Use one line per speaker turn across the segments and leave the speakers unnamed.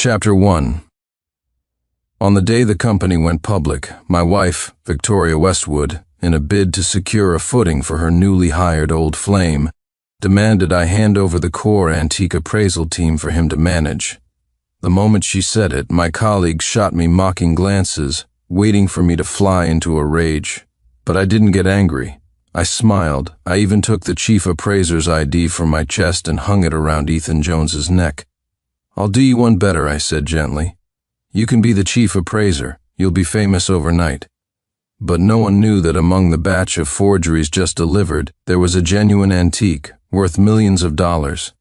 Chapter 1. On the day the company went public, my wife, Victoria Westwood, in a bid to secure a footing for her newly hired old flame, demanded I hand over the core antique appraisal team for him to manage. The moment she said it, my colleagues shot me mocking glances, waiting for me to fly into a rage. But I didn't get angry. I smiled. I even took the chief appraiser's ID from my chest and hung it around Ethan Jones's neck. "I'll do you one better," I said gently. "You can be the chief appraiser. You'll be famous overnight." But no one knew that among the batch of forgeries just delivered, there was a genuine antique, worth millions of dollars.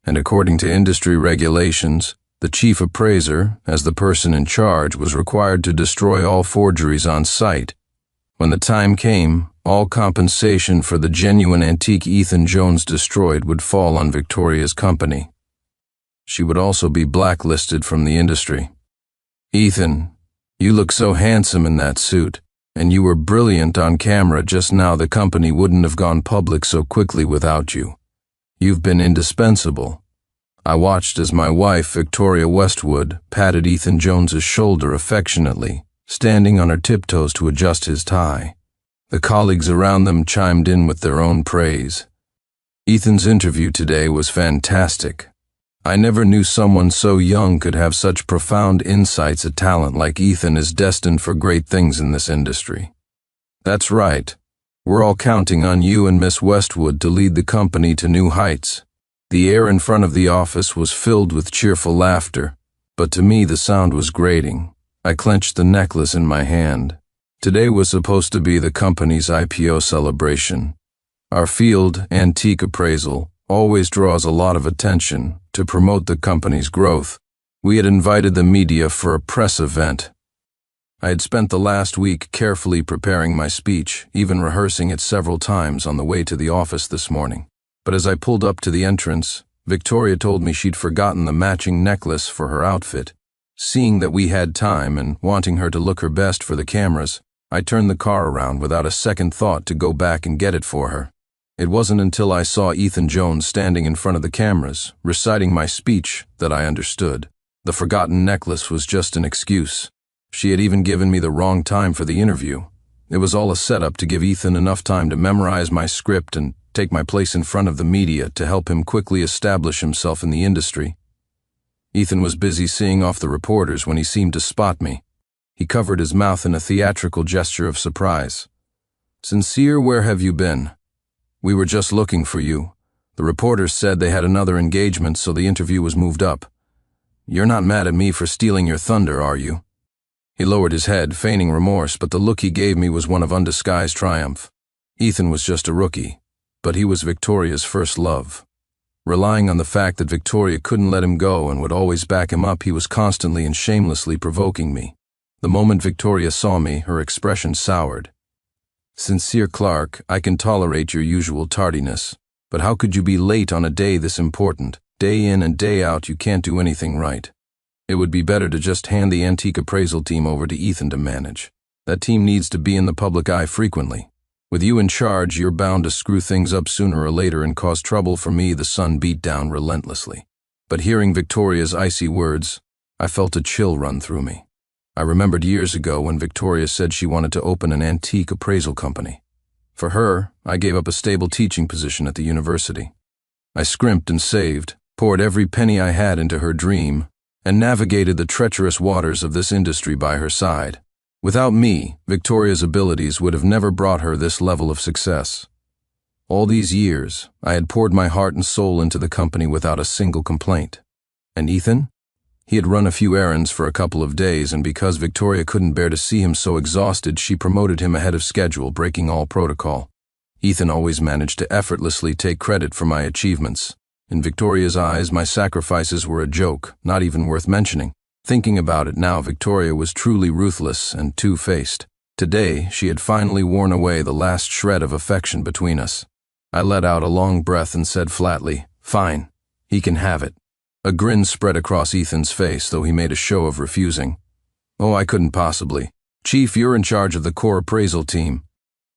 And according to industry regulations, the chief appraiser, as the person in charge, was required to destroy all forgeries on site. When the time came, all compensation for the genuine antique Ethan Jones destroyed would fall on Victoria's company. She would also be blacklisted from the industry. "Ethan, you look so handsome in that suit, and you were brilliant on camera just now. The company wouldn't have gone public so quickly without you. You've been indispensable." I watched as my wife, Victoria Westwood, patted Ethan Jones's shoulder affectionately, standing on her tiptoes to adjust his tie. The colleagues around them chimed in with their own praise. Ethan's interview today was fantastic. I never knew someone so young could have such profound insights. A talent like Ethan is destined for great things in this industry. That's right. We're all counting on you and Miss Westwood to lead the company to new heights. The air in front of the office was filled with cheerful laughter, but to me the sound was grating. I clenched the necklace in my hand. Today was supposed to be the company's IPO celebration. Our field, antique appraisal, always draws a lot of attention. To promote the company's growth, we had invited the media for a press event. I had spent the last week carefully preparing my speech, even rehearsing it several times on the way to the office this morning. But as I pulled up to the entrance, Victoria told me she'd forgotten the matching necklace for her outfit. Seeing that we had time and wanting her to look her best for the cameras, I turned the car around without a second thought to go back and get it for her. It wasn't until I saw Ethan Jones standing in front of the cameras, reciting my speech, that I understood. The forgotten necklace was just an excuse. She had even given me the wrong time for the interview. It was all a setup to give Ethan enough time to memorize my script and take my place in front of the media to help him quickly establish himself in the industry. Ethan was busy seeing off the reporters when he seemed to spot me. He covered his mouth in a theatrical gesture of surprise. "Sincere, where have you been? We were just looking for you. The reporters said they had another engagement, so the interview was moved up. You're not mad at me for stealing your thunder, are you?" He lowered his head, feigning remorse, but the look he gave me was one of undisguised triumph. Ethan was just a rookie, but he was Victoria's first love. Relying on the fact that Victoria couldn't let him go and would always back him up, he was constantly and shamelessly provoking me. The moment Victoria saw me, her expression soured. "Sincere Clark, I can tolerate your usual tardiness, but how could you be late on a day this important? Day in and day out, you can't do anything right. It would be better to just hand the antique appraisal team over to Ethan to manage. That team needs to be in the public eye frequently. With you in charge, you're bound to screw things up sooner or later and cause trouble for me." The sun beat down relentlessly. But hearing Victoria's icy words, I felt a chill run through me. I remembered years ago when Victoria said she wanted to open an antique appraisal company. For her, I gave up a stable teaching position at the university. I scrimped and saved, poured every penny I had into her dream, and navigated the treacherous waters of this industry by her side. Without me, Victoria's abilities would have never brought her this level of success. All these years, I had poured my heart and soul into the company without a single complaint. And Ethan? He had run a few errands for a couple of days, and because Victoria couldn't bear to see him so exhausted, she promoted him ahead of schedule, breaking all protocol. Ethan always managed to effortlessly take credit for my achievements. In Victoria's eyes, my sacrifices were a joke, not even worth mentioning. Thinking about it now, Victoria was truly ruthless and two-faced. Today, she had finally worn away the last shred of affection between us. I let out a long breath and said flatly, "Fine, he can have it." A grin spread across Ethan's face, though he made a show of refusing. "Oh, I couldn't possibly. Chief, you're in charge of the core appraisal team.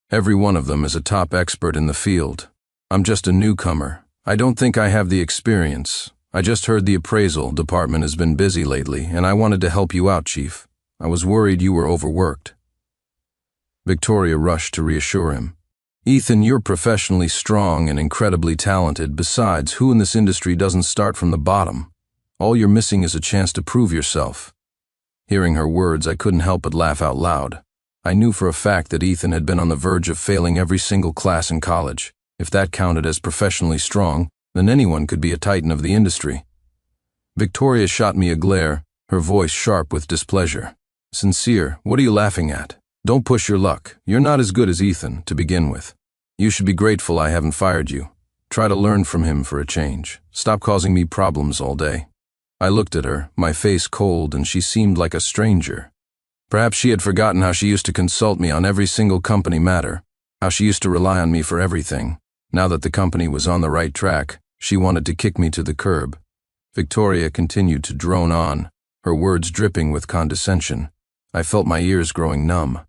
Every one of them is a top expert in the field. I'm just a newcomer. I don't think I have the experience. I just heard the appraisal department has been busy lately, and I wanted to help you out, Chief. I was worried you were overworked. Victoria rushed to reassure him. Ethan, you're professionally strong and incredibly talented. Besides, who in this industry doesn't start from the bottom? All you're missing is a chance to prove yourself. Hearing her words, I couldn't help but laugh out loud. I knew for a fact that Ethan had been on the verge of failing every single class in college. If that counted as professionally strong, then anyone could be a titan of the industry. Victoria shot me a glare, her voice sharp with displeasure. Sincere, what are you laughing at? Don't push your luck. You're not as good as Ethan, to begin with. You should be grateful I haven't fired you. Try to learn from him for a change. Stop causing me problems all day. I looked at her, my face cold, and she seemed like a stranger. Perhaps she had forgotten how she used to consult me on every single company matter, how she used to rely on me for everything. Now that the company was on the right track, she wanted to kick me to the curb. Victoria continued to drone on, her words dripping with condescension. I felt my ears growing numb.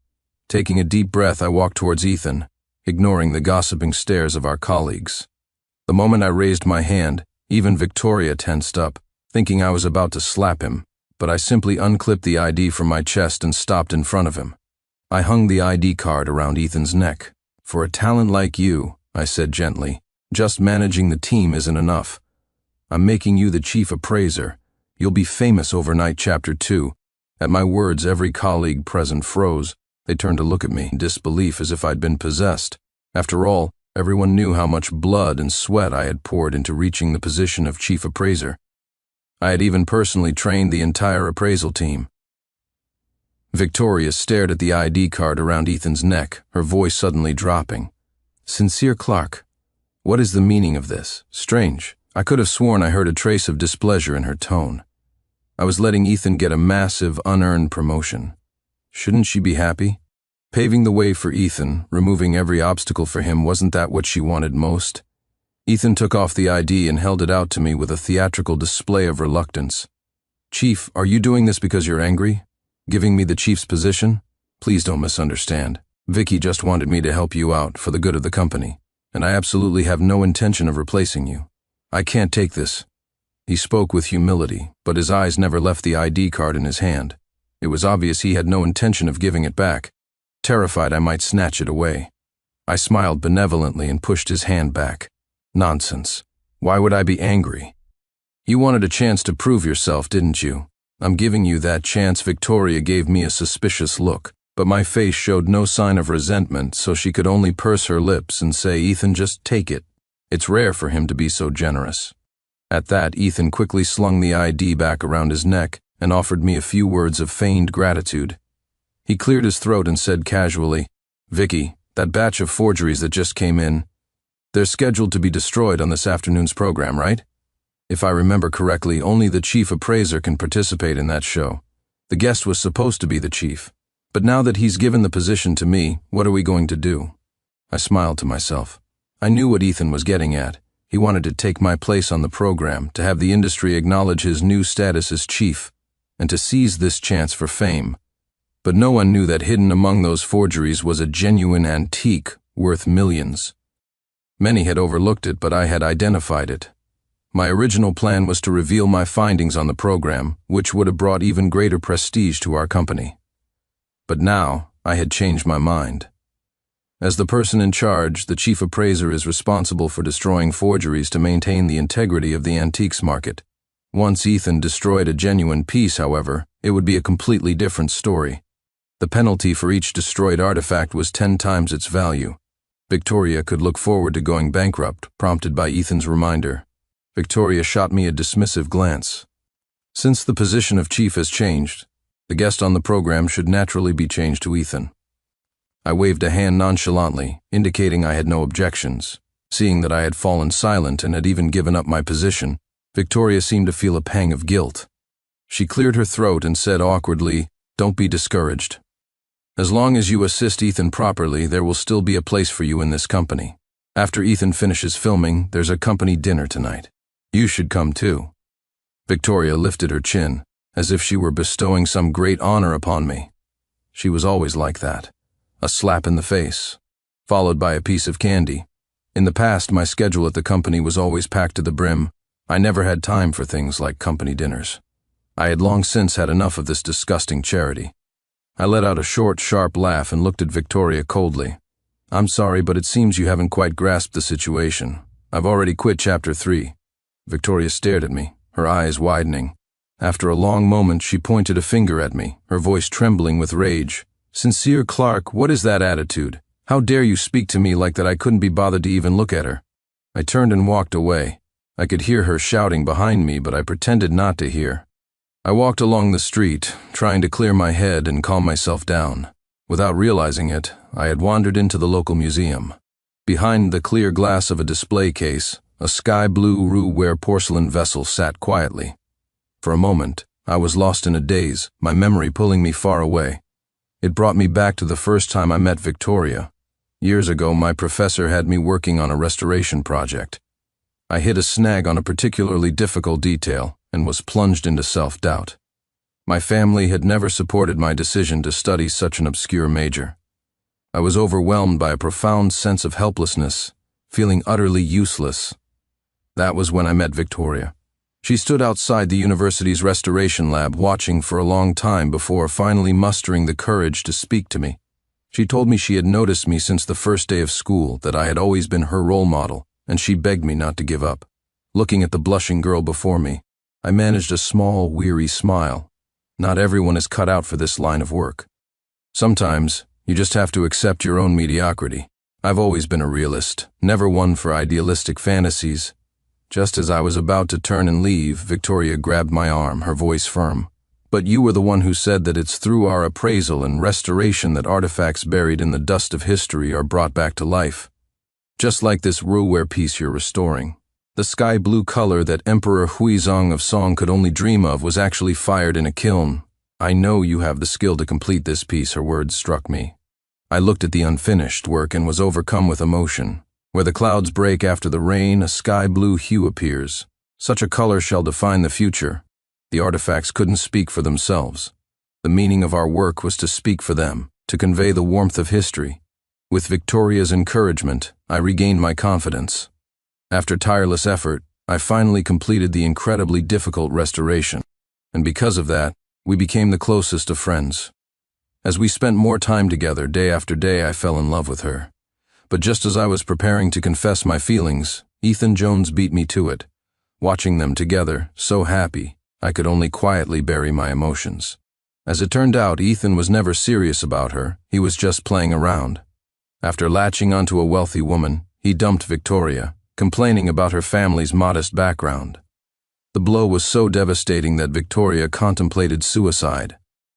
Taking a deep breath, I walked towards Ethan, ignoring the gossiping stares of our colleagues. The moment I raised my hand, even Victoria tensed up, thinking I was about to slap him, but I simply unclipped the ID from my chest and stopped in front of him. I hung the ID card around Ethan's neck. For a talent like you, I said gently, just managing the team isn't enough. I'm making you the chief appraiser. You'll be famous overnight, Chapter 2. At my words, every colleague present froze. They turned to look at me in disbelief as if I'd been possessed. After all, everyone knew how much blood and sweat I had poured into reaching the position of chief appraiser. I had even personally trained the entire appraisal team. Victoria stared at the ID card around Ethan's neck, her voice suddenly dropping. Sincere Clark, what is the meaning of this? Strange. I could have sworn I heard a trace of displeasure in her tone. I was letting Ethan get a massive, unearned promotion. Shouldn't she be happy? Paving the way for Ethan, removing every obstacle for him, wasn't that what she wanted most? Ethan took off the ID and held it out to me with a theatrical display of reluctance. Chief, are you doing this because you're angry? Giving me the chief's position? Please don't misunderstand. Vicky just wanted me to help you out for the good of the company, and I absolutely have no intention of replacing you. I can't take this. He spoke with humility, but his eyes never left the ID card in his hand. It was obvious he had no intention of giving it back, terrified I might snatch it away. I smiled benevolently and pushed his hand back. Nonsense. Why would I be angry? You wanted a chance to prove yourself, didn't you? I'm giving you that chance. Victoria gave me a suspicious look, but my face showed no sign of resentment, so she could only purse her lips and say, Ethan, just take it. It's rare for him to be so generous. At that, Ethan quickly slung the ID back around his neck and offered me a few words of feigned gratitude. He cleared his throat and said casually, Vicky, that batch of forgeries that just came in, they're scheduled to be destroyed on this afternoon's program, right? If I remember correctly, only the chief appraiser can participate in that show. The guest was supposed to be the chief. But now that he's given the position to me, what are we going to do? I smiled to myself. I knew what Ethan was getting at. He wanted to take my place on the program, to have the industry acknowledge his new status as chief, and to seize this chance for fame. But no one knew that hidden among those forgeries was a genuine antique worth millions. Many had overlooked it, but I had identified it. My original plan was to reveal my findings on the program, which would have brought even greater prestige to our company. But now, I had changed my mind. As the person in charge, the chief appraiser is responsible for destroying forgeries to maintain the integrity of the antiques market. Once Ethan destroyed a genuine piece, however, it would be a completely different story. The penalty for each destroyed artifact was 10 times its value. Victoria could look forward to going bankrupt, prompted by Ethan's reminder. Victoria shot me a dismissive glance. Since the position of chief has changed, the guest on the program should naturally be changed to Ethan. I waved a hand nonchalantly, indicating I had no objections. Seeing that I had fallen silent and had even given up my position, Victoria seemed to feel a pang of guilt. She cleared her throat and said awkwardly, Don't be discouraged. As long as you assist Ethan properly, there will still be a place for you in this company. After Ethan finishes filming, there's a company dinner tonight. You should come too. Victoria lifted her chin, as if she were bestowing some great honor upon me. She was always like that. A slap in the face, followed by a piece of candy. In the past, my schedule at the company was always packed to the brim. I never had time for things like company dinners. I had long since had enough of this disgusting charity. I let out a short, sharp laugh and looked at Victoria coldly. "I'm sorry, but it seems you haven't quite grasped the situation. I've already quit Chapter 3. Victoria stared at me, her eyes widening. After a long moment, she pointed a finger at me, her voice trembling with rage. "Sincere Clark, what is that attitude? How dare you speak to me like that? I couldn't be bothered to even look at her." I turned and walked away. I could hear her shouting behind me, but I pretended not to hear. I walked along the street, trying to clear my head and calm myself down. Without realizing it, I had wandered into the local museum. Behind the clear glass of a display case, a sky-blue roux-ware porcelain vessel sat quietly. For a moment, I was lost in a daze, my memory pulling me far away. It brought me back to the first time I met Victoria. Years ago, my professor had me working on a restoration project. I hit a snag on a particularly difficult detail and was plunged into self-doubt. My family had never supported my decision to study such an obscure major. I was overwhelmed by a profound sense of helplessness, feeling utterly useless. That was when I met Victoria. She stood outside the university's restoration lab watching for a long time before finally mustering the courage to speak to me. She told me she had noticed me since the first day of school, that I had always been her role model, and she begged me not to give up. Looking at the blushing girl before me, I managed a small, weary smile. Not everyone is cut out for this line of work. Sometimes, you just have to accept your own mediocrity. I've always been a realist, never one for idealistic fantasies. Just as I was about to turn and leave, Victoria grabbed my arm, her voice firm. "But you were the one who said that it's through our appraisal and restoration that artifacts buried in the dust of history are brought back to life. Just like this roux-ware piece you're restoring. The sky blue color that Emperor Huizong of Song could only dream of was actually fired in a kiln. I know you have the skill to complete this piece," her words struck me. I looked at the unfinished work and was overcome with emotion. Where the clouds break after the rain, a sky blue hue appears. Such a color shall define the future. The artifacts couldn't speak for themselves. The meaning of our work was to speak for them, to convey the warmth of history. With Victoria's encouragement, I regained my confidence. After tireless effort, I finally completed the incredibly difficult restoration, and because of that, we became the closest of friends. As we spent more time together day after day, I fell in love with her. But just as I was preparing to confess my feelings, Ethan Jones beat me to it. Watching them together, so happy, I could only quietly bury my emotions. As it turned out, Ethan was never serious about her, he was just playing around. After latching onto a wealthy woman, he dumped Victoria, complaining about her family's modest background. The blow was so devastating that Victoria contemplated suicide.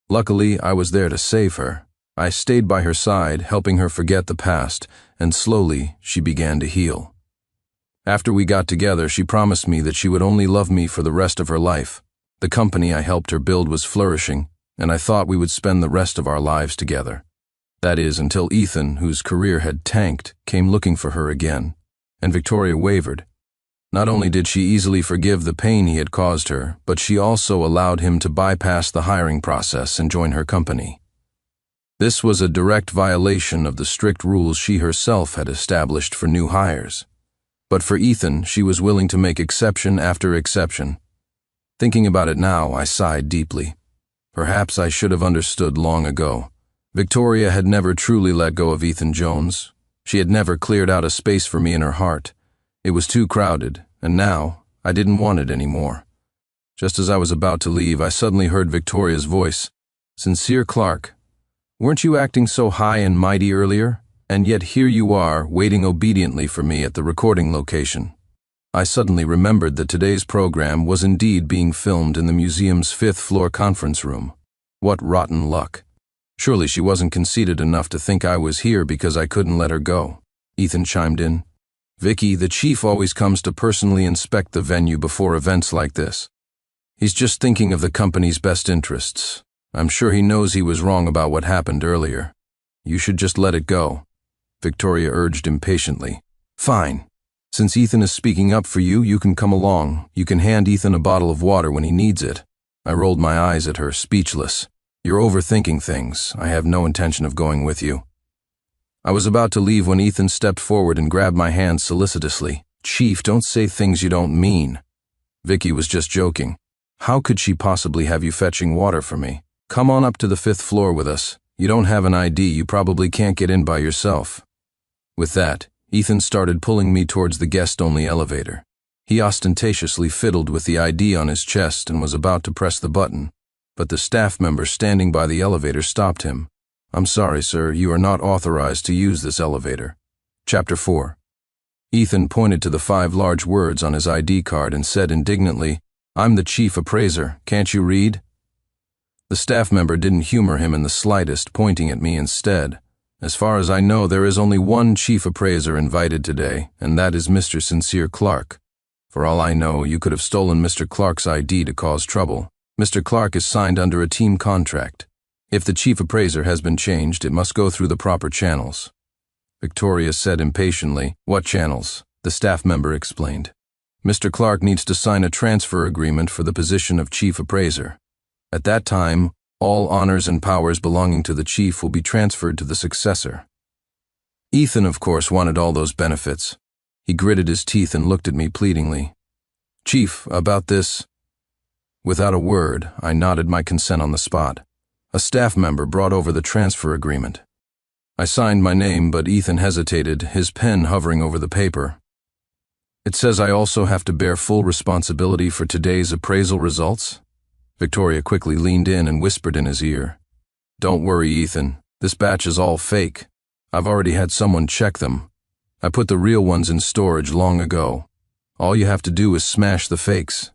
Luckily, I was there to save her. I stayed by her side, helping her forget the past, and slowly she began to heal. After we got together, she promised me that she would only love me for the rest of her life. The company I helped her build was flourishing, and I thought we would spend the rest of our lives together. That is, until Ethan, whose career had tanked, came looking for her again. And Victoria wavered. Not only did she easily forgive the pain he had caused her, but she also allowed him to bypass the hiring process and join her company. This was a direct violation of the strict rules she herself had established for new hires. But for Ethan, she was willing to make exception after exception. Thinking about it now, I sighed deeply. Perhaps I should have understood long ago. Victoria had never truly let go of Ethan Jones. She had never cleared out a space for me in her heart. It was too crowded, and now I didn't want it anymore. Just as I was about to leave, I suddenly heard Victoria's voice. "Sincere Clark, weren't you acting so high and mighty earlier? And yet here you are, waiting obediently for me at the recording location." I suddenly remembered that today's program was indeed being filmed in the museum's 5th-floor conference room. What rotten luck. Surely she wasn't conceited enough to think I was here because I couldn't let her go. Ethan chimed in. "Vicky, the chief always comes to personally inspect the venue before events like this. He's just thinking of the company's best interests. I'm sure he knows he was wrong about what happened earlier. You should just let it go," Victoria urged impatiently. "Fine. Since Ethan is speaking up for you, you can come along. You can hand Ethan a bottle of water when he needs it." I rolled my eyes at her, speechless. "You're overthinking things. I have no intention of going with you." I was about to leave when Ethan stepped forward and grabbed my hand solicitously. "Chief, don't say things you don't mean." Vicky was just joking. How could she possibly have you fetching water for me? Come on up to the 5th floor with us. You don't have an ID, you probably can't get in by yourself. With that, Ethan started pulling me towards the guest-only elevator. He ostentatiously fiddled with the ID on his chest and was about to press the button, but the staff member standing by the elevator stopped him. I'm sorry, sir, you are not authorized to use this elevator. Chapter 4. Ethan pointed to the 5 large words on his ID card and said indignantly, I'm the chief appraiser, can't you read? The staff member didn't humor him in the slightest, pointing at me instead. As far as I know, there is only one chief appraiser invited today, and that is Mr. Sincere Clark. For all I know, you could have stolen Mr. Clark's ID to cause trouble. Mr. Clark is signed under a team contract. If the chief appraiser has been changed, it must go through the proper channels. Victoria said impatiently, What channels? The staff member explained. Mr. Clark needs to sign a transfer agreement for the position of chief appraiser. At that time, all honors and powers belonging to the chief will be transferred to the successor. Ethan, of course, wanted all those benefits. He gritted his teeth and looked at me pleadingly. Chief, about this. Without a word, I nodded my consent on the spot. A staff member brought over the transfer agreement. I signed my name, but Ethan hesitated, his pen hovering over the paper. It says I also have to bear full responsibility for today's appraisal results? Victoria quickly leaned in and whispered in his ear. Don't worry, Ethan. This batch is all fake. I've already had someone check them. I put the real ones in storage long ago. All you have to do is smash the fakes.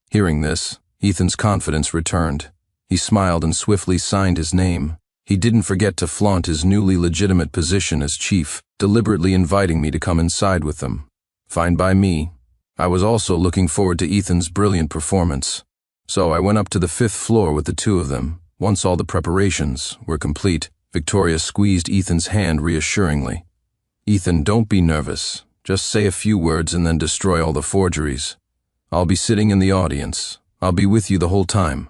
Hearing this, Ethan's confidence returned. He smiled and swiftly signed his name. He didn't forget to flaunt his newly legitimate position as chief, deliberately inviting me to come inside with them. Fine by me. I was also looking forward to Ethan's brilliant performance. So I went up to the 5th floor with the 2 of them. Once all the preparations were complete, Victoria squeezed Ethan's hand reassuringly. Ethan, don't be nervous. Just say a few words and then destroy all the forgeries. I'll be sitting in the audience. I'll be with you the whole time.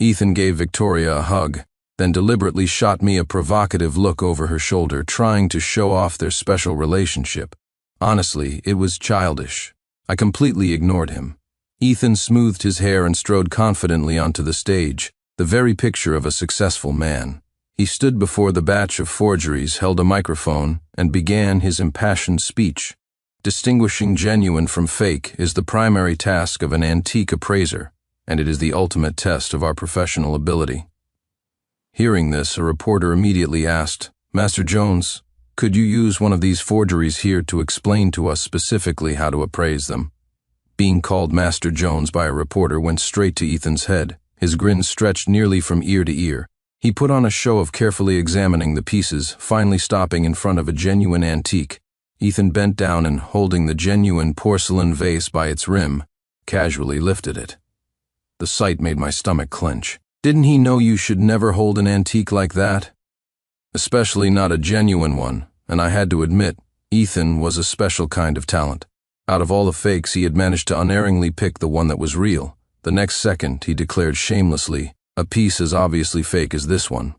Ethan gave Victoria a hug, then deliberately shot me a provocative look over her shoulder, trying to show off their special relationship. Honestly, it was childish. I completely ignored him. Ethan smoothed his hair and strode confidently onto the stage, the very picture of a successful man. He stood before the batch of forgeries, held a microphone, and began his impassioned speech. Distinguishing genuine from fake is the primary task of an antique appraiser, and it is the ultimate test of our professional ability. Hearing this, a reporter immediately asked, Master Jones, could you use one of these forgeries here to explain to us specifically how to appraise them? Being called Master Jones by a reporter went straight to Ethan's head. His grin stretched nearly from ear to ear. He put on a show of carefully examining the pieces, finally stopping in front of a genuine antique. Ethan bent down and, holding the genuine porcelain vase by its rim, casually lifted it. The sight made my stomach clench. Didn't he know you should never hold an antique like that? Especially not a genuine one, and I had to admit, Ethan was a special kind of talent. Out of all the fakes, he had managed to unerringly pick the one that was real. The next second, he declared shamelessly, a piece as obviously fake as this one.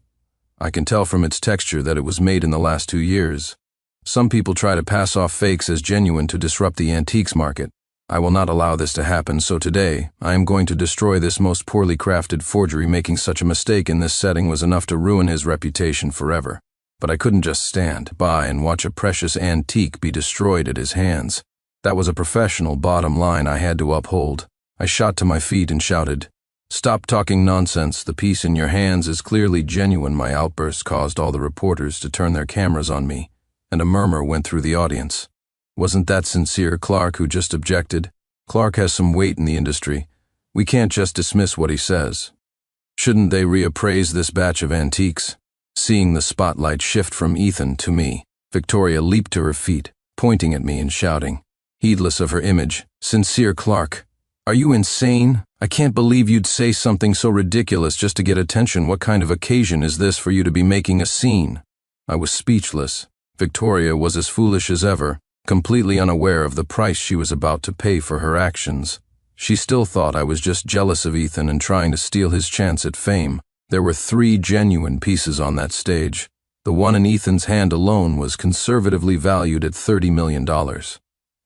I can tell from its texture that it was made in the last 2 years. Some people try to pass off fakes as genuine to disrupt the antiques market. I will not allow this to happen, so today, I am going to destroy this most poorly crafted forgery. Making such a mistake in this setting was enough to ruin his reputation forever. But I couldn't just stand by and watch a precious antique be destroyed at his hands. That was a professional bottom line I had to uphold. I shot to my feet and shouted, Stop talking nonsense. The piece in your hands is clearly genuine. My outburst caused all the reporters to turn their cameras on me, and a murmur went through the audience. Wasn't that Sincere Clark who just objected? Clark has some weight in the industry. We can't just dismiss what he says. Shouldn't they reappraise this batch of antiques? Seeing the spotlight shift from Ethan to me, Victoria leaped to her feet, pointing at me and shouting, heedless of her image, Sincere Clark, are you insane? I can't believe you'd say something so ridiculous just to get attention. What kind of occasion is this for you to be making a scene? I was speechless. Victoria was as foolish as ever, completely unaware of the price she was about to pay for her actions. She still thought I was just jealous of Ethan and trying to steal his chance at fame. There were 3 genuine pieces on that stage. The one in Ethan's hand alone was conservatively valued at $30 million.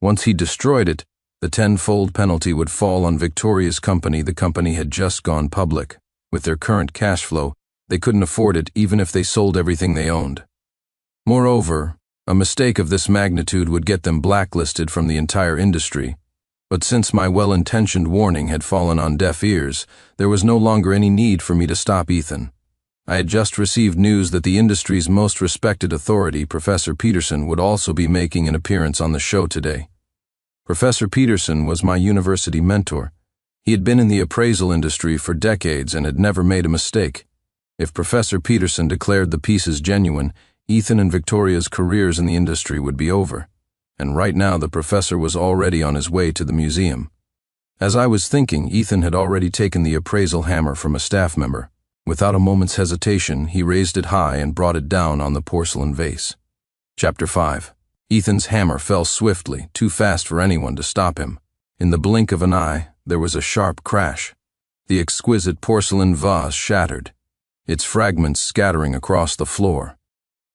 Once he destroyed it, The tenfold penalty would fall on Victoria's company. The company had just gone public. With their current cash flow, they couldn't afford it even if they sold everything they owned. Moreover, a mistake of this magnitude would get them blacklisted from the entire industry. But since my well-intentioned warning had fallen on deaf ears, there was no longer any need for me to stop Ethan. I had just received news that the industry's most respected authority, Professor Peterson, would also be making an appearance on the show today. Professor Peterson was my university mentor. He had been in the appraisal industry for decades and had never made a mistake. If Professor Peterson declared the pieces genuine, Ethan and Victoria's careers in the industry would be over. And right now the professor was already on his way to the museum. As I was thinking, Ethan had already taken the appraisal hammer from a staff member. Without a moment's hesitation, he raised it high and brought it down on the porcelain vase. Chapter 5. Ethan's hammer fell swiftly, too fast for anyone to stop him. In the blink of an eye, there was a sharp crash. The exquisite porcelain vase shattered, its fragments scattering across the floor.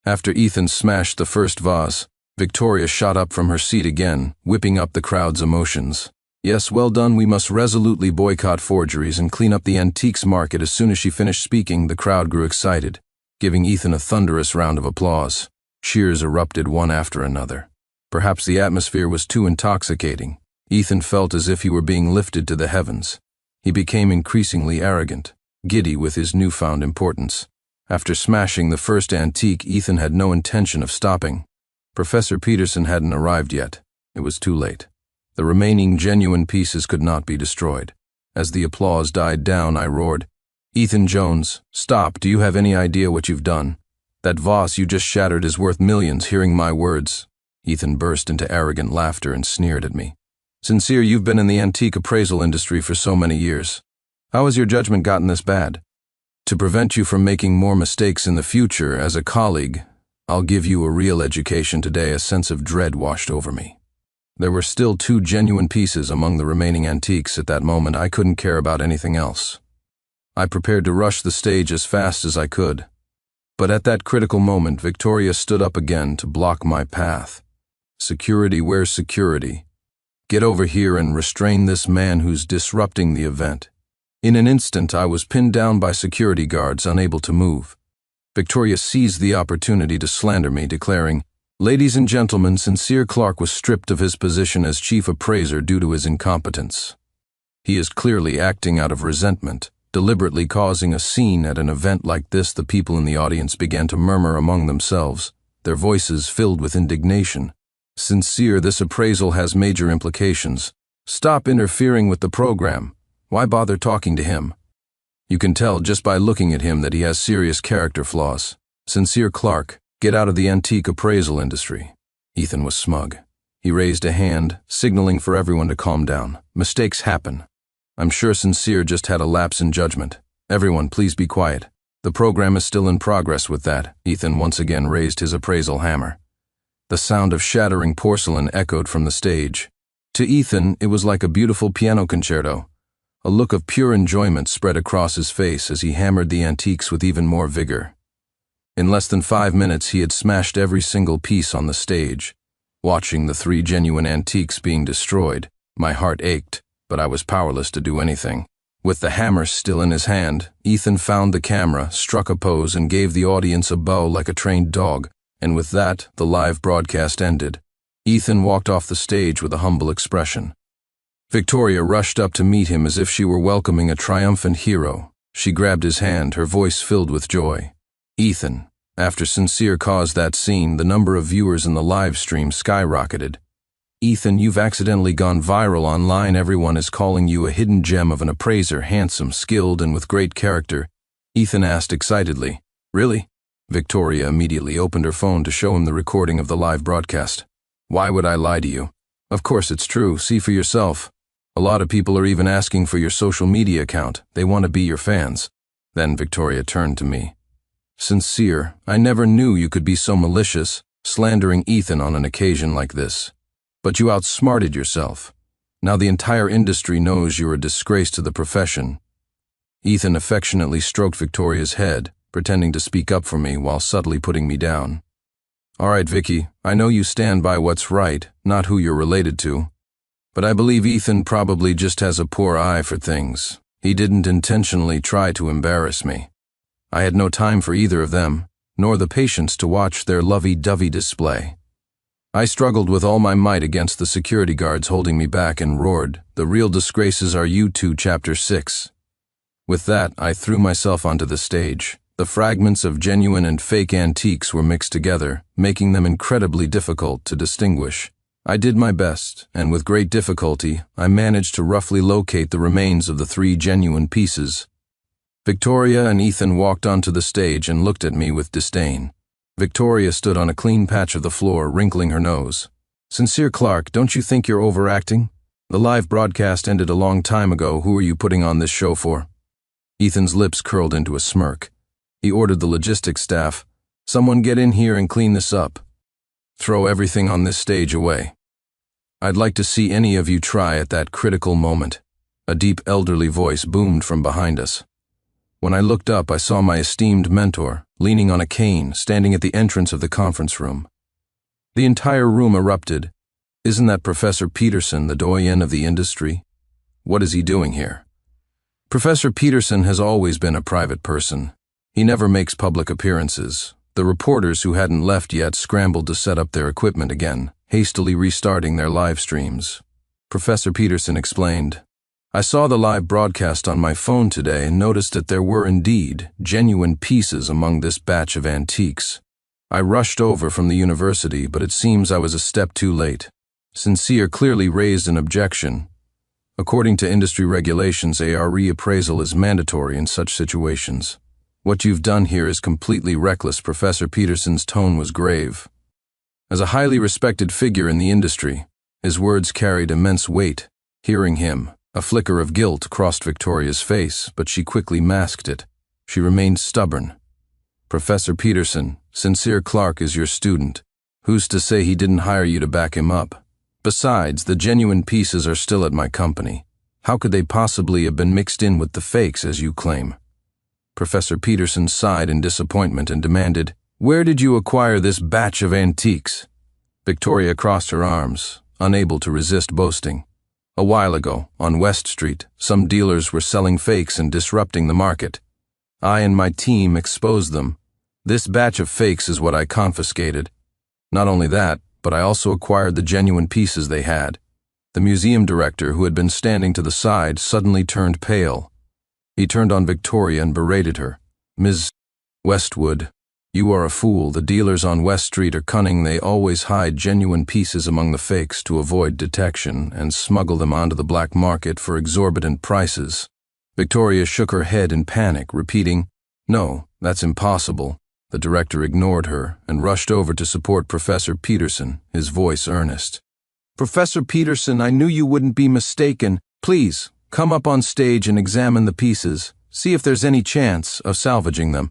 After Ethan smashed the first vase, Victoria shot up from her seat again, whipping up the crowd's emotions. Yes, well done. We must resolutely boycott forgeries and clean up the antiques market. As soon as she finished speaking, the crowd grew excited, giving Ethan a thunderous round of applause. Cheers erupted one after another. Perhaps the atmosphere was too intoxicating. Ethan felt as if he were being lifted to the heavens. He became increasingly arrogant, giddy with his newfound importance. After smashing the first antique, Ethan had no intention of stopping. Professor Peterson hadn't arrived yet. It was too late. The remaining genuine pieces could not be destroyed. As the applause died down, I roared, "Ethan Jones, stop. Do you have any idea what you've done? That vase you just shattered is worth millions." Hearing my words, Ethan burst into arrogant laughter and sneered at me. "Sincere, you've been in the antique appraisal industry for so many years. How has your judgment gotten this bad? To prevent you from making more mistakes in the future, as a colleague, I'll give you a real education today." A sense of dread washed over me. There were still 2 genuine pieces among the remaining antiques. At that moment, I couldn't care about anything else. I prepared to rush the stage as fast as I could. But at that critical moment, Victoria stood up again to block my path. "Security, where's security? Get over here and restrain this man who's disrupting the event." In an instant, I was pinned down by security guards, unable to move. Victoria seized the opportunity to slander me, declaring, "Ladies and gentlemen, Sincere Clark was stripped of his position as chief appraiser due to his incompetence. He is clearly acting out of resentment, deliberately causing a scene at an event like this." The people in the audience began to murmur among themselves, their voices filled with indignation. "Sincere, this appraisal has major implications. Stop interfering with the program. Why bother talking to him? You can tell just by looking at him that he has serious character flaws. Sincere Clark, get out of the antique appraisal industry." Ethan was smug. He raised a hand, signaling for everyone to calm down. "Mistakes happen. I'm sure Sincere just had a lapse in judgment. Everyone, please be quiet. The program is still in progress." With that, Ethan once again raised his appraisal hammer. The sound of shattering porcelain echoed from the stage. To Ethan, it was like a beautiful piano concerto. A look of pure enjoyment spread across his face as he hammered the antiques with even more vigor. In less than 5 minutes, he had smashed every single piece on the stage. Watching the 3 genuine antiques being destroyed, my heart ached, but I was powerless to do anything. With the hammer still in his hand, Ethan found the camera, struck a pose, and gave the audience a bow like a trained dog. And with that, the live broadcast ended. Ethan walked off the stage with a humble expression. Victoria rushed up to meet him as if she were welcoming a triumphant hero. She grabbed his hand, her voice filled with joy. "Ethan, after Sincere caused that scene, the number of viewers in the live stream skyrocketed. Ethan, you've accidentally gone viral online. Everyone is calling you a hidden gem of an appraiser, handsome, skilled, and with great character." Ethan asked excitedly. "Really?" Victoria immediately opened her phone to show him the recording of the live broadcast. "Why would I lie to you? Of course it's true. See for yourself. A lot of people are even asking for your social media account. They want to be your fans." Then Victoria turned to me. "Sincere, I never knew you could be so malicious, slandering Ethan on an occasion like this. But you outsmarted yourself. Now the entire industry knows you're a disgrace to the profession." Ethan affectionately stroked Victoria's head, pretending to speak up for me while subtly putting me down. "All right, Vicky, I know you stand by what's right, not who you're related to. But I believe Ethan probably just has a poor eye for things. He didn't intentionally try to embarrass me. I had no time for either of them, nor the patience to watch their lovey-dovey display. I struggled with all my might against the security guards holding me back and roared, "The real disgraces are you two, Chapter 6. With that, I threw myself onto the stage. The fragments of genuine and fake antiques were mixed together, making them incredibly difficult to distinguish. I did my best, and with great difficulty, I managed to roughly locate the remains of the 3 genuine pieces. Victoria and Ethan walked onto the stage and looked at me with disdain. Victoria stood on a clean patch of the floor, wrinkling her nose. "Sincere Clark, don't you think you're overacting? The live broadcast ended a long time ago. Who are you putting on this show for?" Ethan's lips curled into a smirk. He ordered the logistics staff, "Someone get in here and clean this up. Throw everything on this stage away. I'd like to see any of you try at that critical moment." A deep elderly voice boomed from behind us. When I looked up, I saw my esteemed mentor, leaning on a cane, standing at the entrance of the conference room. The entire room erupted. "Isn't that Professor Peterson, the doyen of the industry? What is he doing here?" Professor Peterson has always been a private person. He never makes public appearances. The reporters who hadn't left yet scrambled to set up their equipment again, hastily restarting their live streams. Professor Peterson explained, "I saw the live broadcast on my phone today and noticed that there were indeed genuine pieces among this batch of antiques. I rushed over from the university, but it seems I was a step too late." Sincere clearly raised an objection. According to industry regulations, AR reappraisal is mandatory in such situations. "What you've done here is completely reckless." Professor Peterson's tone was grave. As a highly respected figure in the industry, his words carried immense weight. Hearing him, a flicker of guilt crossed Victoria's face, but she quickly masked it. She remained stubborn. "Professor Peterson, Sincere Clark is your student. Who's to say he didn't hire you to back him up? Besides, the genuine pieces are still at my company. How could they possibly have been mixed in with the fakes, as you claim?" Professor Peterson sighed in disappointment and demanded, "Where did you acquire this batch of antiques?" Victoria crossed her arms, unable to resist boasting. "A while ago, on West Street, some dealers were selling fakes and disrupting the market. I and my team exposed them. This batch of fakes is what I confiscated. Not only that, but I also acquired the genuine pieces they had." The museum director, who had been standing to the side, suddenly turned pale. He turned on Victoria and berated her. "Ms. Westwood, you are a fool. The dealers on West Street are cunning. They always hide genuine pieces among the fakes to avoid detection and smuggle them onto the black market for exorbitant prices." Victoria shook her head in panic, repeating, "No, that's impossible." The director ignored her and rushed over to support Professor Peterson, his voice earnest. "Professor Peterson, I knew you wouldn't be mistaken. Please, come up on stage and examine the pieces. See if there's any chance of salvaging them."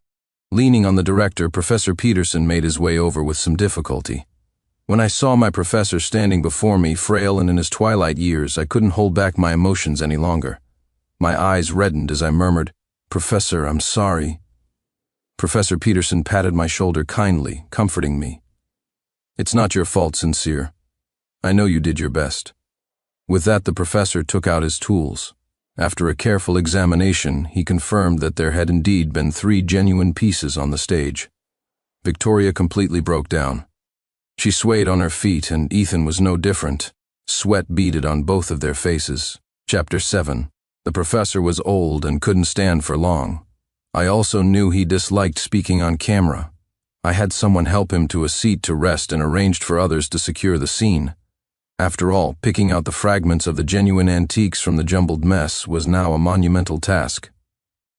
Leaning on the director, Professor Peterson made his way over with some difficulty. When I saw my professor standing before me, frail and in his twilight years, I couldn't hold back my emotions any longer. My eyes reddened as I murmured, "Professor, I'm sorry." Professor Peterson patted my shoulder kindly, comforting me. "It's not your fault, Sincere. I know you did your best." With that, the professor took out his tools. After a careful examination, he confirmed that there had indeed been 3 genuine pieces on the stage. Victoria completely broke down. She swayed on her feet, and Ethan was no different. Sweat beaded on both of their faces. Chapter 7. The professor was old and couldn't stand for long. I also knew he disliked speaking on camera. I had someone help him to a seat to rest and arranged for others to secure the scene. After all, picking out the fragments of the genuine antiques from the jumbled mess was now a monumental task.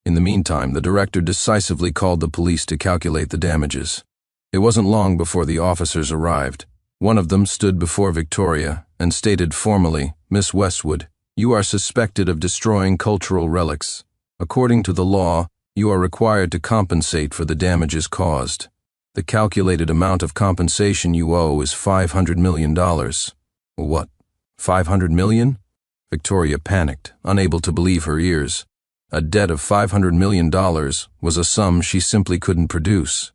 In the meantime, the director decisively called the police to calculate the damages. It wasn't long before the officers arrived. One of them stood before Victoria and stated formally, "Miss Westwood, you are suspected of destroying cultural relics. According to the law, you are required to compensate for the damages caused. The calculated amount of compensation you owe is $500 million. "What? 500 million? Victoria panicked, unable to believe her ears. A debt of $500 million was a sum she simply couldn't produce.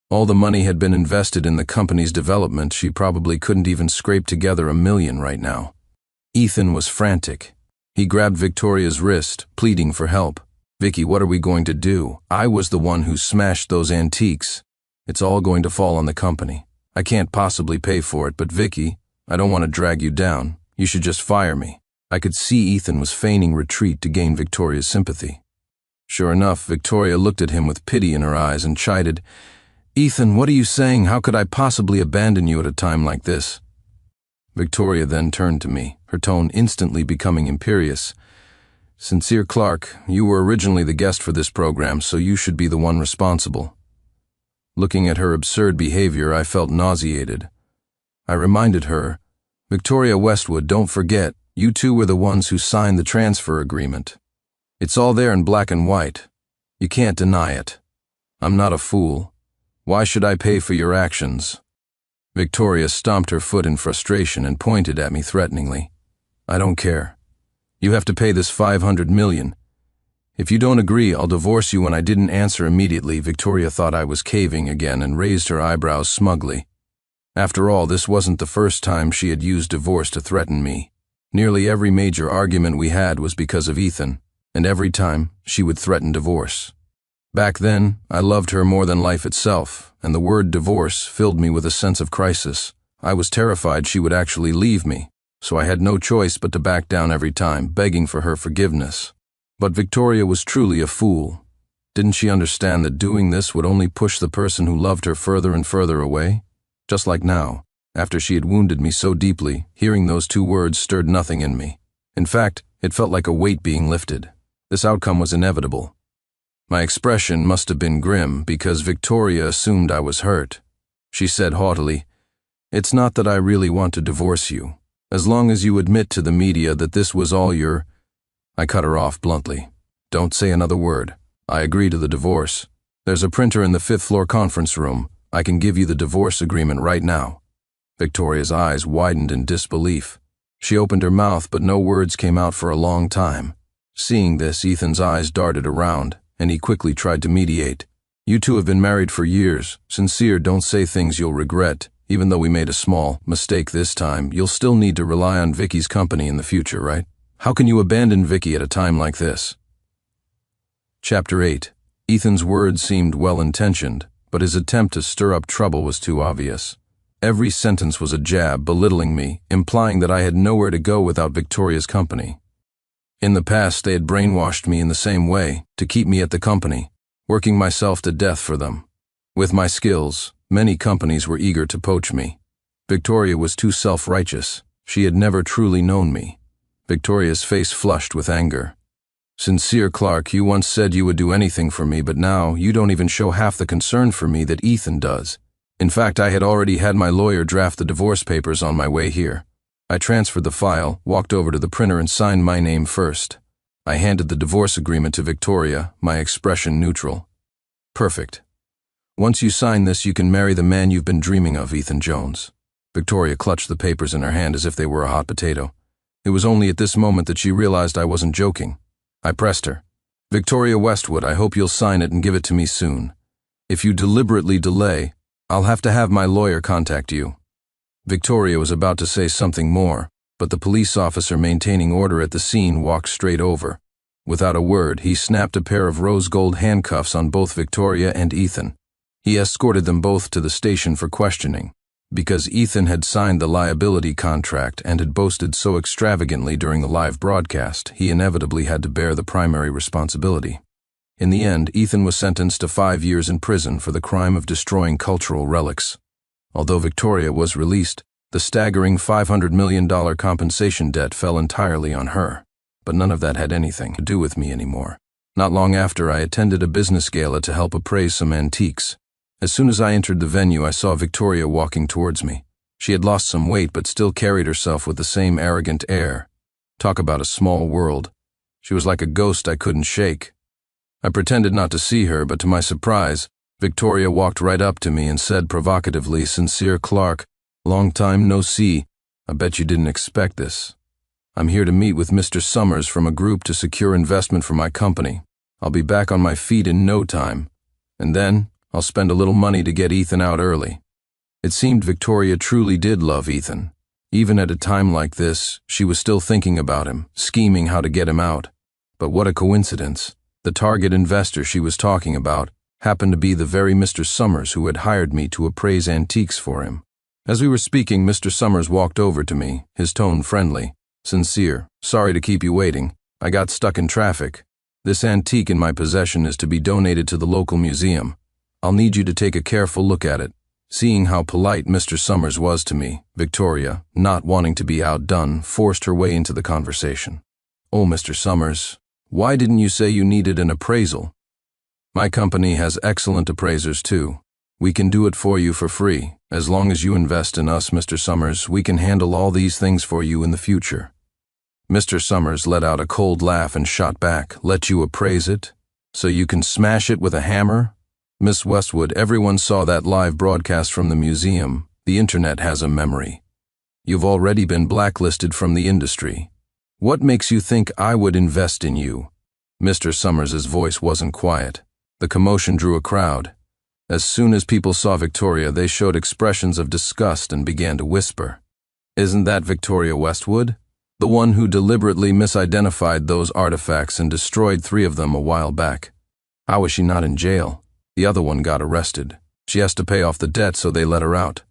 All the money had been invested in the company's development. She probably couldn't even scrape together $1 million right now. Ethan was frantic. He grabbed Victoria's wrist, pleading for help. "Vicky, what are we going to do? I was the one who smashed those antiques. It's all going to fall on the company. I can't possibly pay for it, but Vicky, I don't want to drag you down. You should just fire me." I could see Ethan was feigning retreat to gain Victoria's sympathy. Sure enough, Victoria looked at him with pity in her eyes and chided, "Ethan, what are you saying? How could I possibly abandon you at a time like this?" Victoria then turned to me, her tone instantly becoming imperious. "Sincere Clark, you were originally the guest for this program, so you should be the one responsible." Looking at her absurd behavior, I felt nauseated. I reminded her, "Victoria Westwood, don't forget, you two were the ones who signed the transfer agreement. It's all there in black and white. You can't deny it. I'm not a fool. Why should I pay for your actions?" Victoria stomped her foot in frustration and pointed at me threateningly. "I don't care. You have to pay this $500 million. If you don't agree, I'll divorce you." When I didn't answer immediately, Victoria thought I was caving again and raised her eyebrows smugly. After all, this wasn't the first time she had used divorce to threaten me. Nearly every major argument we had was because of Ethan, and every time she would threaten divorce. Back then, I loved her more than life itself, and the word divorce filled me with a sense of crisis. I was terrified she would actually leave me, so I had no choice but to back down every time, begging for her forgiveness. But Victoria was truly a fool. Didn't she understand that doing this would only push the person who loved her further and further away? Just like now, after she had wounded me so deeply, hearing those two words stirred nothing in me. In fact, it felt like a weight being lifted. This outcome was inevitable. My expression must have been grim because Victoria assumed I was hurt. She said haughtily, "It's not that I really want to divorce you. As long as you admit to the media that this was all your—" I cut her off bluntly. "Don't say another word. I agree to the divorce. There's a printer in the 5th floor conference room. I can give you the divorce agreement right now." Victoria's eyes widened in disbelief. She opened her mouth, but no words came out for a long time. Seeing this, Ethan's eyes darted around, and he quickly tried to mediate. "You two have been married for years. Sincere, don't say things you'll regret. Even though we made a small mistake this time, you'll still need to rely on Vicky's company in the future, right? How can you abandon Vicky at a time like this?" Chapter 8. Ethan's words seemed well-intentioned, but his attempt to stir up trouble was too obvious. Every sentence was a jab, belittling me, implying that I had nowhere to go without Victoria's company. In the past, they had brainwashed me in the same way, to keep me at the company, working myself to death for them. With my skills, many companies were eager to poach me. Victoria was too self-righteous. She had never truly known me. Victoria's face flushed with anger. "Sincere Clark, you once said you would do anything for me, but now you don't even show half the concern for me that Ethan does. In fact, I had already had my lawyer draft the divorce papers on my way here. I transferred the file, walked over to the printer and signed my name first. I handed the divorce agreement to Victoria, my expression neutral. "Perfect. Once you sign this, you can marry the man you've been dreaming of, Ethan Jones." Victoria clutched the papers in her hand as if they were a hot potato. It was only at this moment that she realized I wasn't joking. I pressed her. "Victoria Westwood, I hope you'll sign it and give it to me soon. If you deliberately delay, I'll have to have my lawyer contact you." Victoria was about to say something more, but the police officer maintaining order at the scene walked straight over. Without a word, he snapped a pair of rose-gold handcuffs on both Victoria and Ethan. He escorted them both to the station for questioning. Because Ethan had signed the liability contract and had boasted so extravagantly during the live broadcast, he inevitably had to bear the primary responsibility. In the end, Ethan was sentenced to 5 years in prison for the crime of destroying cultural relics. Although Victoria was released, the staggering $500 million compensation debt fell entirely on her. But none of that had anything to do with me anymore. Not long after, I attended a business gala to help appraise some antiques. As soon as I entered the venue, I saw Victoria walking towards me. She had lost some weight but still carried herself with the same arrogant air. Talk about a small world. She was like a ghost I couldn't shake. I pretended not to see her, but to my surprise, Victoria walked right up to me and said provocatively, "Sincere Clark, long time no see. I bet you didn't expect this. I'm here to meet with Mr. Summers from a group to secure investment for my company. I'll be back on my feet in no time. And then I'll spend a little money to get Ethan out early." It seemed Victoria truly did love Ethan. Even at a time like this, she was still thinking about him, scheming how to get him out. But what a coincidence. The target investor she was talking about happened to be the very Mr. Summers who had hired me to appraise antiques for him. As we were speaking, Mr. Summers walked over to me, his tone friendly. "Sincere, sorry to keep you waiting. I got stuck in traffic. This antique in my possession is to be donated to the local museum. I'll need you to take a careful look at it." Seeing how polite Mr. Summers was to me, Victoria, not wanting to be outdone, forced her way into the conversation. "Oh, Mr. Summers, why didn't you say you needed an appraisal? My company has excellent appraisers too. We can do it for you for free. As long as you invest in us, Mr. Summers, we can handle all these things for you in the future." Mr. Summers let out a cold laugh and shot back. "Let you appraise it? So you can smash it with a hammer?" "Miss Westwood, everyone saw that live broadcast from the museum. The internet has a memory. You've already been blacklisted from the industry. What makes you think I would invest in you?" Mr. Summers's voice wasn't quiet. The commotion drew a crowd. As soon as people saw Victoria, they showed expressions of disgust and began to whisper. "Isn't that Victoria Westwood? The one who deliberately misidentified those artifacts and destroyed 3 of them a while back? How is she not in jail? The other one got arrested. She has to pay off the debt, so they let her out."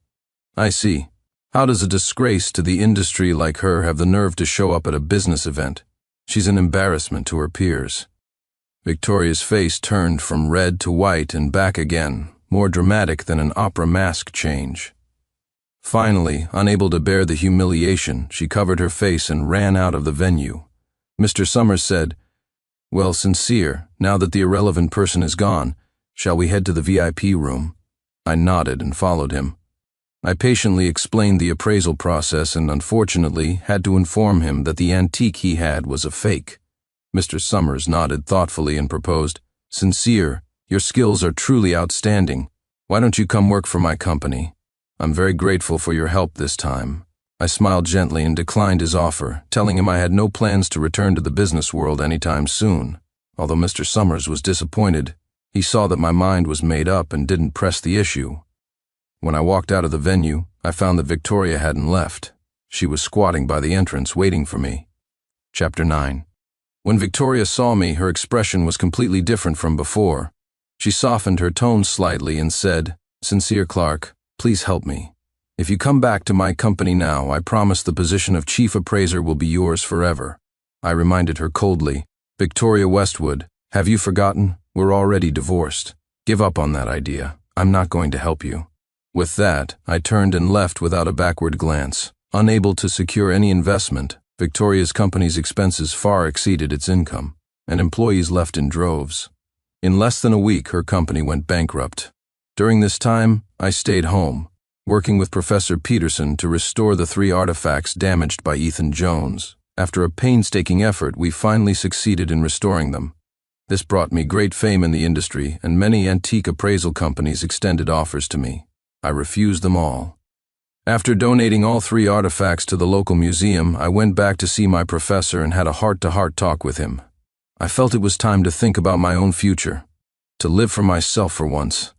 "I see. How does a disgrace to the industry like her have the nerve to show up at a business event? She's an embarrassment to her peers." Victoria's face turned from red to white and back again, more dramatic than an opera mask change. Finally, unable to bear the humiliation, she covered her face and ran out of the venue. Mr. Summers said, "Well, Sincere, now that the irrelevant person is gone, shall we head to the VIP room?" I nodded and followed him. I patiently explained the appraisal process and unfortunately had to inform him that the antique he had was a fake. Mr. Summers nodded thoughtfully and proposed, "Sincere, your skills are truly outstanding. Why don't you come work for my company? I'm very grateful for your help this time." I smiled gently and declined his offer, telling him I had no plans to return to the business world anytime soon. Although Mr. Summers was disappointed, he saw that my mind was made up and didn't press the issue. When I walked out of the venue, I found that Victoria hadn't left. She was squatting by the entrance waiting for me. Chapter 9. When Victoria saw me, her expression was completely different from before. She softened her tone slightly and said, "Sincere Clark, please help me. If you come back to my company now, I promise the position of chief appraiser will be yours forever." I reminded her coldly, "Victoria Westwood, have you forgotten? We're already divorced. Give up on that idea. I'm not going to help you." With that, I turned and left without a backward glance. Unable to secure any investment, Victoria's company's expenses far exceeded its income, and employees left in droves. In less than a week, her company went bankrupt. During this time, I stayed home, working with Professor Peterson to restore the 3 artifacts damaged by Ethan Jones. After a painstaking effort, we finally succeeded in restoring them. This brought me great fame in the industry, and many antique appraisal companies extended offers to me. I refused them all. After donating all 3 artifacts to the local museum, I went back to see my professor and had a heart-to-heart talk with him. I felt it was time to think about my own future, to live for myself for once.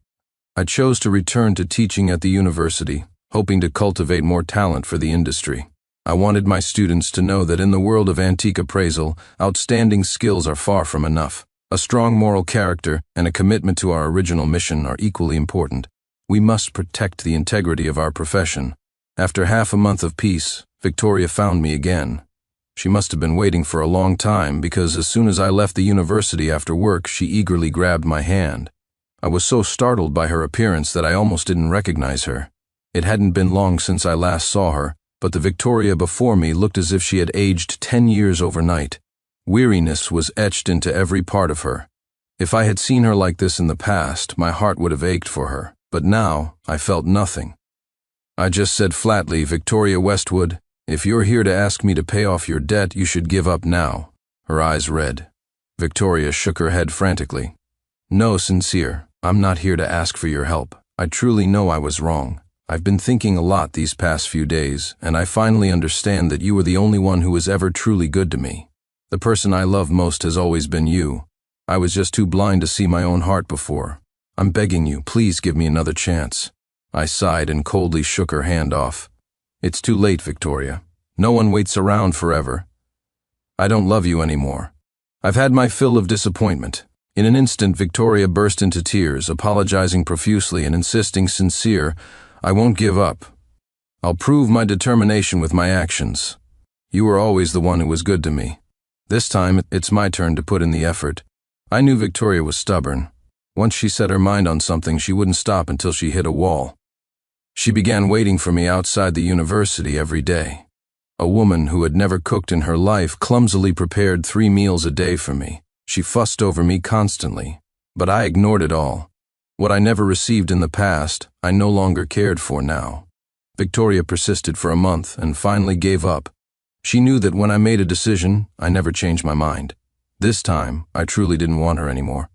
I chose to return to teaching at the university, hoping to cultivate more talent for the industry. I wanted my students to know that in the world of antique appraisal, outstanding skills are far from enough. A strong moral character and a commitment to our original mission are equally important. We must protect the integrity of our profession. After half a month of peace, Victoria found me again. She must have been waiting for a long time because as soon as I left the university after work, she eagerly grabbed my hand. I was so startled by her appearance that I almost didn't recognize her. It hadn't been long since I last saw her, but the Victoria before me looked as if she had aged 10 years overnight. Weariness was etched into every part of her. If I had seen her like this in the past, my heart would have ached for her, but now I felt nothing. I just said flatly, "Victoria Westwood, if you're here to ask me to pay off your debt, you should give up now." Her eyes read. Victoria shook her head frantically. "No, Sincere, I'm not here to ask for your help. I truly know I was wrong. I've been thinking a lot these past few days, and I finally understand that you were the only one who was ever truly good to me. The person I love most has always been you. I was just too blind to see my own heart before. I'm begging you, please give me another chance." I sighed and coldly shook her hand off. It's too late, Victoria. No one waits around forever. I don't love you anymore. I've had my fill of disappointment. In an instant, Victoria burst into tears, apologizing profusely and insisting sincere, I won't give up. I'll prove my determination with my actions. You were always the one who was good to me. This time, it's my turn to put in the effort. I knew Victoria was stubborn. Once she set her mind on something, she wouldn't stop until she hit a wall. She began waiting for me outside the university every day. A woman who had never cooked in her life clumsily prepared 3 meals a day for me. She fussed over me constantly, but I ignored it all. What I never received in the past, I no longer cared for now. Victoria persisted for a month and finally gave up. She knew that when I made a decision, I never changed my mind. This time, I truly didn't want her anymore.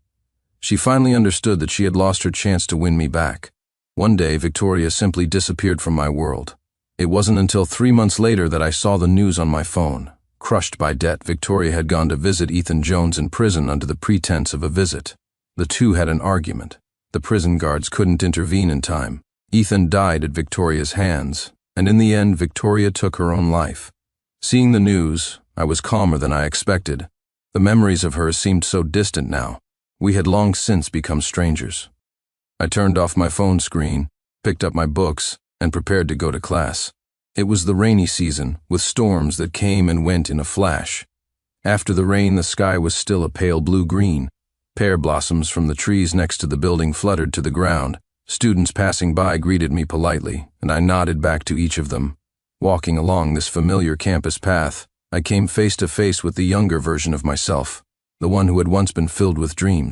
She finally understood that she had lost her chance to win me back. One day, Victoria simply disappeared from my world. It wasn't until 3 months later that I saw the news on my phone. Crushed by debt, Victoria had gone to visit Ethan Jones in prison under the pretense of a visit. The two had an argument. The prison guards couldn't intervene in time. Ethan died at Victoria's hands, and in the end, Victoria took her own life. Seeing the news, I was calmer than I expected. The memories of her seemed so distant now. We had long since become strangers. I turned off my phone screen, picked up my books, and prepared to go to class. It was the rainy season, with storms that came and went in a flash. After the rain, the sky was still a pale blue-green. Pear blossoms from the trees next to the building fluttered to the ground. Students passing by greeted me politely, and I nodded back to each of them. Walking along this familiar campus path, I came face to face with the younger version of myself, the one who had once been filled with dreams.